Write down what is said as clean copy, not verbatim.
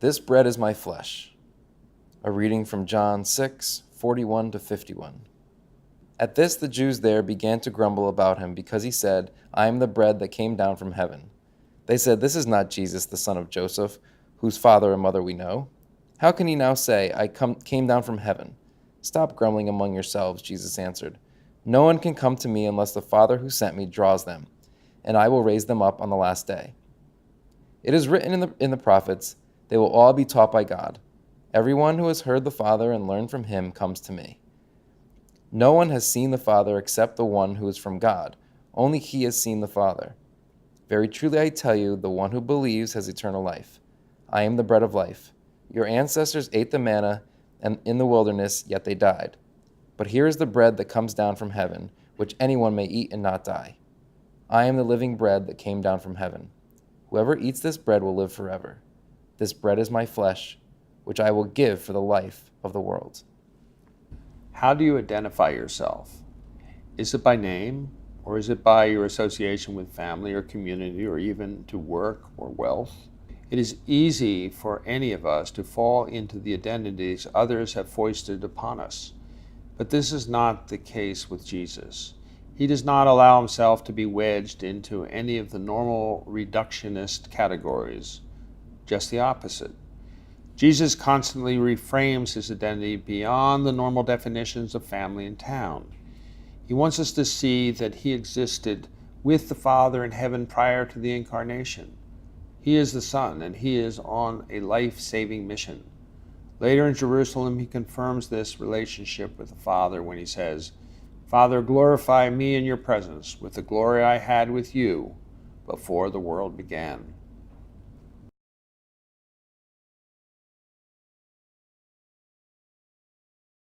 This bread is my flesh. A reading from John 6:41-51. At this the Jews there began to grumble about him because he said, I am the bread that came down from heaven. They said, This is not Jesus, the son of Joseph, whose father and mother we know. How can he now say, I came down from heaven? Stop grumbling among yourselves, Jesus answered. No one can come to me unless the Father who sent me draws them, and I will raise them up on the last day. It is written in the prophets, they will all be taught by God. Everyone who has heard the Father and learned from him comes to me. No one has seen the Father except the one who is from God. Only he has seen the Father. Very truly I tell you, the one who believes has eternal life. I am the bread of life. Your ancestors ate the manna in the wilderness, yet they died. But here is the bread that comes down from heaven, which anyone may eat and not die. I am the living bread that came down from heaven. Whoever eats this bread will live forever. This bread is my flesh, which I will give for the life of the world. How do you identify yourself? Is it by name, or is it by your association with family or community, or even to work or wealth? It is easy for any of us to fall into the identities others have foisted upon us. But this is not the case with Jesus. He does not allow himself to be wedged into any of the normal reductionist categories. Just the opposite. Jesus constantly reframes his identity beyond the normal definitions of family and town. He wants us to see that he existed with the Father in heaven prior to the incarnation. He is the Son, and he is on a life-saving mission. Later in Jerusalem, he confirms this relationship with the Father when he says, Father, glorify me in your presence with the glory I had with you before the world began.